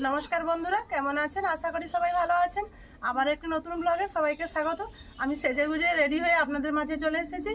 নমস্কার বন্ধুরা, কেমন আছেন? আশা করি সবাই ভালো আছেন। আবার একটি নতুন ব্লগে সবাইকে স্বাগত। আমি সেজে গুজে রেডি হয়ে আপনাদের মাঝে চলে এসেছি।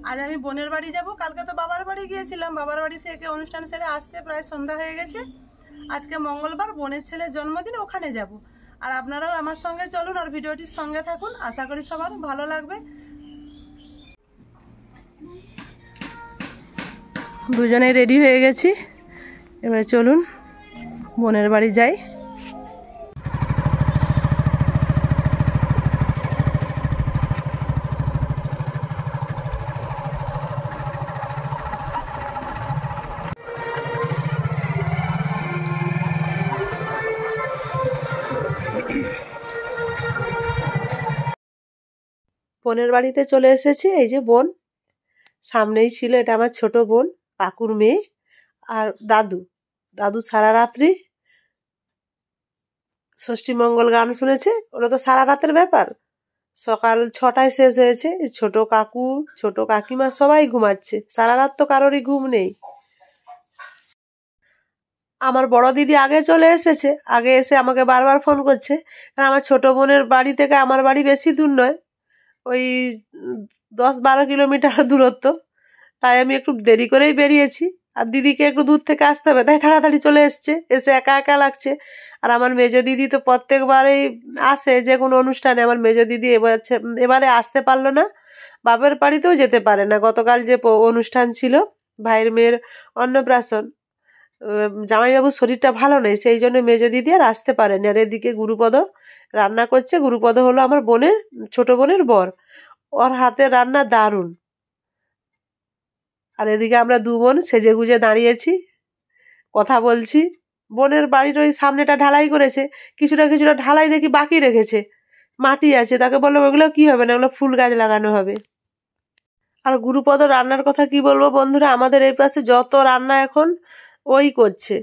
আজ আমি বোনের বাড়ি যাব। কালকে তো বাবার বাড়ি গিয়েছিলাম, বাবার বাড়ি থেকে অনুষ্ঠান সেরে আসতে প্রায় সন্ধ্যা হয়ে গেছে। আজকে মঙ্গলবার, বোনের ছেলের জন্মদিন, ওখানে যাব। আর আপনারাও আমার সঙ্গে চলুন আর ভিডিওটির সঙ্গে থাকুন। আশা করি সবার ভালো লাগবে। দুজনেই রেডি হয়ে গেছি, এবারে চলুন বোনের বাড়ি যাই। বোনের বাড়িতে চলে এসেছি। এই যে বোন সামনেই ছিল, এটা আমার ছোট বোন, কাকুর মেয়ে। আর দাদু দাদু সারা রাত্রি ষষ্ঠী মঙ্গল গান শুনেছে। ওটা তো সারা রাতের ব্যাপার। সকাল 6টায় শেষ হয়েছে। ছোট কাকু, ছোট কাকিমা সবাই ঘুমাচ্ছে। সারা রাত তো কারোরই ঘুম নেই। আমার বড় দিদি আগে চলে এসেছে, আগে এসে আমাকে বারবার ফোন করছে। কারণ আমার ছোট বোনের বাড়ি থেকে আমার বাড়ি বেশি দূর নয়, ওই 10-12 কিলোমিটার দূরত্ব। তাই আমি একটু দেরি করেই বেরিয়েছি। আর দিদিকে একটু দূর থেকে আসতে হবে, তাই তাড়াতাড়ি চলে এসছে। এসে একা একা লাগছে। আর আমার মেজো দিদি তো প্রত্যেকবারেই আসে যে কোনো অনুষ্ঠানে। আমার মেজো দিদি এবারে আসতে পারলো না, বাপের বাড়িতেও যেতে পারে না। গতকাল যে অনুষ্ঠান ছিল ভাইয়ের মেয়ের অন্নপ্রাশন, জামাইবাবুর শরীরটা ভালো নেই, সেই জন্য মেজো দিদি আর আসতে পারেনি। আর এদিকে গুরুপদ রান্না করছে। গুরুপদ হলো আমার বোনের, ছোট বোনের বর। ওর হাতের রান্না দারুণ। আর এদিকে আমরা দু বোন সেজে গুজে দাঁড়িয়েছি, কথা বলছি। বোনের বাড়ির ওই সামনেটা ঢালাই করেছে, কিছুটা কিছুটা ঢালাই দেখি বাকি রেখেছে, মাটি আছে। তাকে বললাম ওগুলো কি হবে না, ওগুলো ফুল গাছ লাগানো হবে। আর গুরুপদ রান্নার কথা কি বলবো বন্ধুরা, আমাদের এই পাশে যত রান্না এখন ওই করছে।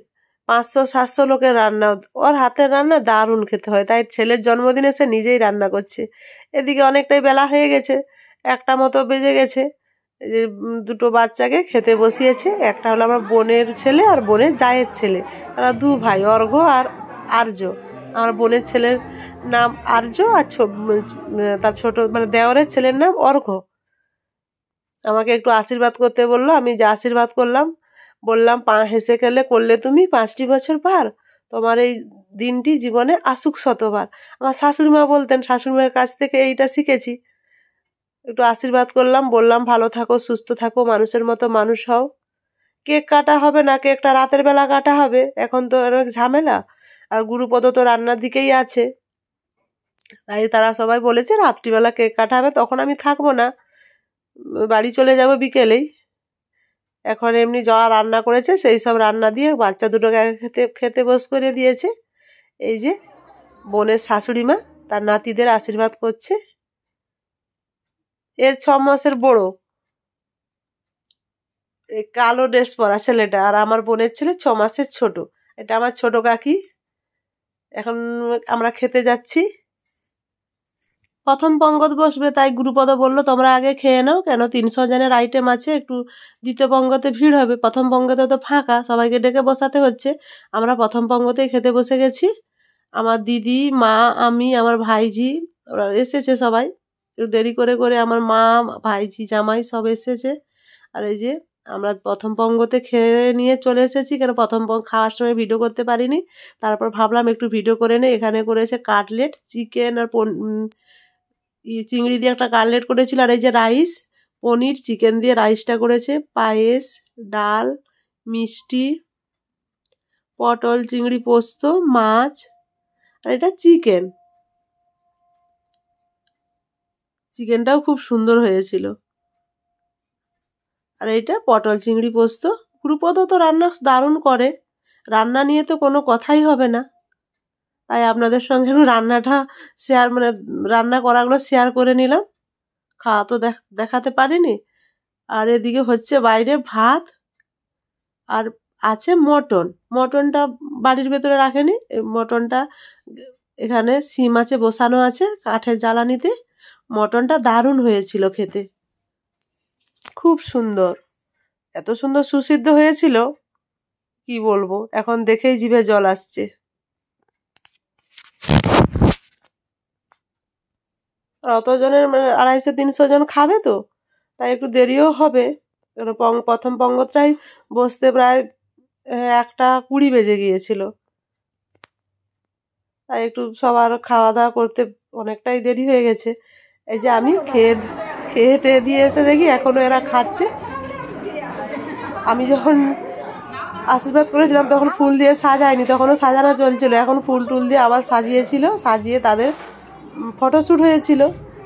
500-700 লোকের রান্না, ওর হাতের রান্না দারুণ খেতে হয়। তাই ছেলের জন্মদিনে সে নিজেই রান্না করছে। এদিকে অনেকটাই বেলা হয়ে গেছে, 1টা মতো বেজে গেছে। এই যে দুটো বাচ্চাকে খেতে বসিয়েছে। একটা হলো আমার বোনের ছেলে আর বোনের জায়ের ছেলে, তারা দু ভাই, অর্ঘ্য আর আর্য। আমার বোনের ছেলের নাম আর্য, আর তার ছোট মানে দেওরের ছেলের নাম অর্ঘ্য। আমাকে একটু আশীর্বাদ করতে বললো, আমি যে আশীর্বাদ করলাম। বললাম, হেসে খেলে করলে তুমি 5টি বছর পার, তোমার এই দিনটি জীবনে আসুক শতবার। আমার শাশুড়ি মা বলতেন, শাশুড়ি মায়ের কাছ থেকে এইটা শিখেছি। একটু আশীর্বাদ করলাম, বললাম ভালো থাকো, সুস্থ থাকো, মানুষের মতো মানুষ হও। কেক কাটা হবে না, কেকটা রাতের বেলা কাটা হবে, এখন তো অনেক ঝামেলা। আর গুরুপদ তো রান্নার দিকেই আছে, তাই তারা সবাই বলেছে রাত্রিবেলা কেক কাটা হবে। তখন আমি থাকবো না, বাড়ি চলে যাব বিকেলেই। এখন এমনি যা রান্না করেছে সেই সব রান্না দিয়ে বাচ্চা দুটোকে খেতে খেতে বস করে দিয়েছে। এই যে বোনের শাশুড়ি মা তার নাতিদের আশীর্বাদ করছে। এর 6 মাসের বড়, এই কালো ড্রেস পরা ছেলেটা। আর আমার বোনের ছেলে 6 মাসের ছোট। এটা আমার ছোট কাকি। এখন আমরা খেতে যাচ্ছি। প্রথম পঙ্গত বসবে, তাই গুরুপদ বললো তোমরা আগে খেয়ে নাও, কেন 300 জনের আইটেম আছে, একটু দ্বিতীয় পঙ্গতে ভিড় হবে। প্রথম পঙ্গতে তো ফাঁকা, সবাইকে ডেকে বসাতে হচ্ছে। আমরা প্রথম পঙ্গতেই খেতে বসে গেছি। আমার দিদি, মা, আমি, আমার ভাইঝি, ওরা এসেছে সবাই। একটু দেরি করে করে আমার মা, ভাইঝি, জামাই সব এসেছে। আর এই যে আমরা প্রথম পঙ্গতে খেয়ে নিয়ে চলে এসেছি, কেন প্রথম খাওয়ার সময় ভিডিও করতে পারিনি। তারপর ভাবলাম একটু ভিডিও করে নেই। এখানে করেছে কাটলেট, চিকেন আর চিংড়ি দিয়ে একটা কাটলেট করেছিল। আর এই যে রাইস, পনির, চিকেন দিয়ে রাইসটা করেছে, পায়েস, ডাল, মিষ্টি, পটল চিংড়ি পোস্ত, মাছ, আর এটা চিকেন। চিকেনটাও খুব সুন্দর হয়েছিল। আর এইটা পটল চিংড়ি পোস্ত। গুরুপদ তো রান্না দারুণ করে, রান্না নিয়ে তো কোনো কথাই হবে না। তাই আপনাদের সঙ্গে রান্নাটা শেয়ার, মানে রান্না করাগুলো শেয়ার করে নিলাম। খাওয়া তো দেখাতে পারিনি। আর এদিকে হচ্ছে বাইরে ভাত, আর আছে মটন। মটনটা বাড়ির ভেতরে রাখেনি, মটনটা এখানে সিম আছে, বসানো আছে কাঠের জ্বালানিতে। মটনটা দারুণ হয়েছিল খেতে, খুব সুন্দর, এত সুন্দর সুসিদ্ধ হয়েছিল কি বলবো, এখন দেখেই জিভে জল আসছে। অতজনের মানে 250-300 জন খাবে তো, তাই একটু দেরিও হবে। প্রথম পঙ্গতটাই বসতে প্রায় 1:20 বেজে গিয়েছিল, তাই একটু সবার খাওয়া দাওয়া করতে অনেকটাই দেরি হয়ে গেছে। এই যে আমি খেয়ে টেয়ে দিয়ে এসে দেখি এখনো এরা খাচ্ছে। আমি যখন আশীর্বাদ করেছিলাম তখন ফুল দিয়ে সাজায়নি, তখনও সাজানো চলছিল, এখন ফুল টুল দিয়ে আবার সাজিয়েছিল, সাজিয়ে তাদের ফটোশ্যুট হয়েছিল।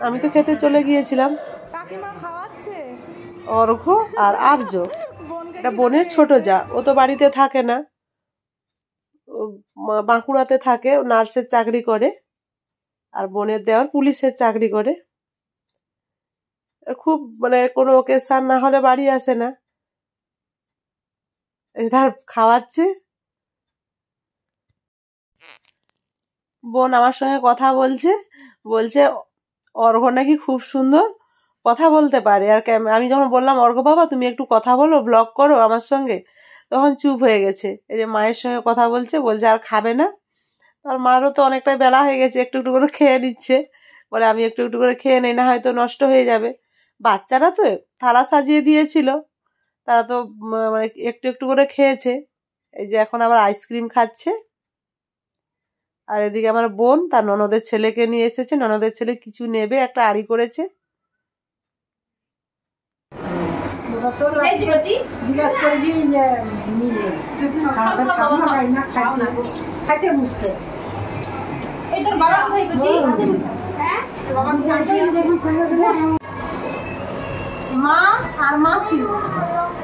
আমি তো খেতে চলে গিয়েছিলাম। কাকিমা খাওয়াচ্ছে অর্ঘ্য আর আর্য, এটা বোনের ছোট যা, ও তো বাড়িতে থাকে না, বাঁকুড়াতে থাকে, নার্সের চাকরি করে, আর বোনের দেওয়ার পুলিশের চাকরি করে। খুব মানে কোনো ওকেশন না হলে বাড়ি আসে না, এধার খাওয়াচ্ছে। বোন আমার সঙ্গে কথা বলছে, বলছে অর্ঘ্য নাকি খুব সুন্দর কথা বলতে পারে। আর আমি যখন বললাম অর্ঘ্য বাবা তুমি একটু কথা বলো, ব্লগ করো আমার সঙ্গে, তখন চুপ হয়ে গেছে। এই যে মায়ের সঙ্গে কথা বলছে, বলছে আর খাবে না। আর মারও তো অনেকটা বেলা হয়ে গেছে, একটু একটু করে খেয়ে নিচ্ছে, বলে আমি একটু একটু করে খেয়ে নেই, না হয়তো নষ্ট হয়ে যাবে। বাচ্চারা তো থালা সাজিয়ে দিয়েছিল, তারা তো মানে একটু একটু করে খেয়েছে। এই যে এখন আবার আইসক্রিম খাচ্ছে। আর এদিকে আমার বোন তার ননদের ছেলেকে নিয়ে এসেছে, ননদের ছেলে কিছু নেবে, একটা আড়ি করেছে। মা আর মাসি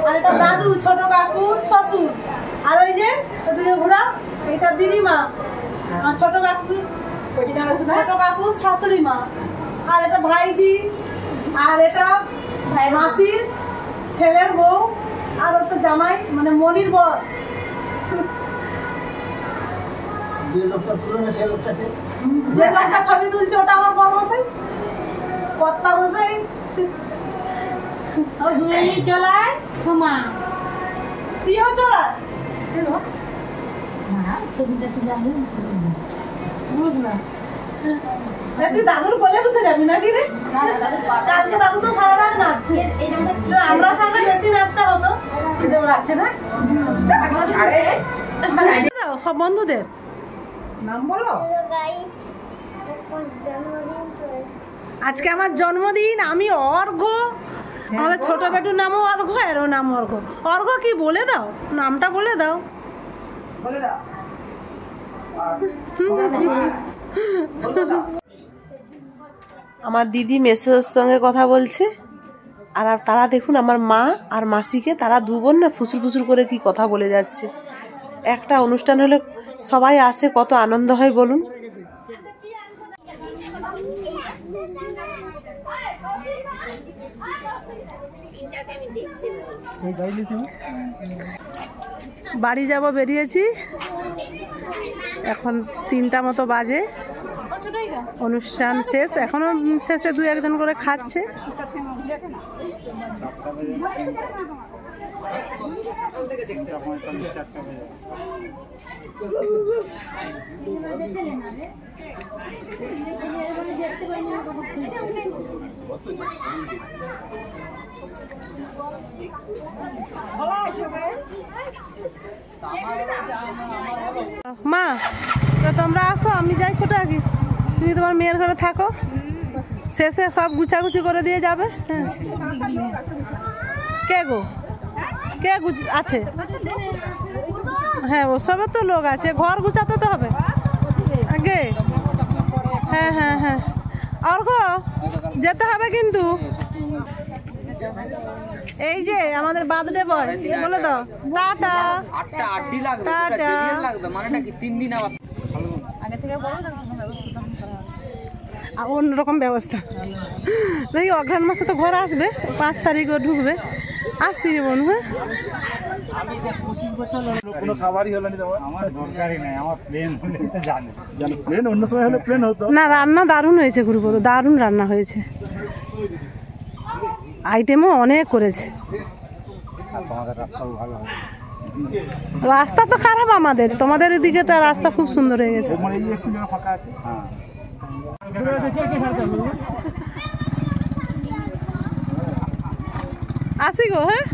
আর এটা দাদু, ছোট কাকু, শ্বশুর, আর ওই যে ওদিকে ঘোরা এটা দিদিমা, আর ছোট কাকু শাশুড়ি মা, আর এটা ভাইজি, আর এটা মাসির ছেলের বউ, আর ওটা জামাই মানে মনির বর। যে লোকটা ছবি তুলছে ওটা আমার বর মশাই, কর্তা মশাই। চলায় সোমা তুইও চলায় তুই দাদুর কোলে বসে যাবি নাকি রে? কালকে দাদু তো সারা রাত নাচছে, আমরা থাকলে বেশি নাচটা হতো, নাচছে না। সব বন্ধুদের নাম বলো। আজকে আমার জন্মদিন, আমি অর্ঘ্য, আমাদের ছোট বেটুর নামও অর্ঘ্য, এরও নাম অর্ঘ্য। অর্ঘ্য কি বলে দাও, নামটা বলে দাও। আমার দিদি মেসোর সঙ্গে কথা বলছে, আর তারা দেখুন আমার মা আর মাসিকে, তারা দু বোন না ফুসুর ফুসুর করে কি কথা বলে যাচ্ছে। একটা অনুষ্ঠান হলে সবাই আসে, কত আনন্দ হয় বলুন। বাড়ি যাব বেরিয়েছি, এখন 3টা মতো বাজে, অনুষ্ঠান শেষ, এখনো শেষে 2-1 করে খাচ্ছে। মা তোমরা আসো, আমি যাই ছোট আগে, তুমি তোমার মেয়ের ঘরে থাকো, শেষে সব গুছাগুছি করে দিয়ে যাবে। কে গো, কে আছে? হ্যাঁ ওসবের তো লোক আছে, ঘর গুছাতে তো হবে আগে। হ্যাঁ হ্যাঁ হ্যাঁ, অর্ঘ্য যেতে হবে কিন্তু। এই যে আমাদের বার্থডে বয়, বলে দাও টাটা। অন্যরকম ব্যবস্থা দেখি, অঘ্রাণ মাসে তো ঘর আসবে, 5 তারিখে ঢুকবে, আসছি রে বোন। হ্যাঁ না, রান্না দারুণ হয়েছে গুরুপদ, দারুণ রান্না হয়েছে, আইটেমও অনেক করেছে। রাস্তা তো খারাপ আমাদের, তোমাদের এদিকেটা রাস্তা খুব সুন্দর হয়ে গেছে। আসি গো, হ্যাঁ।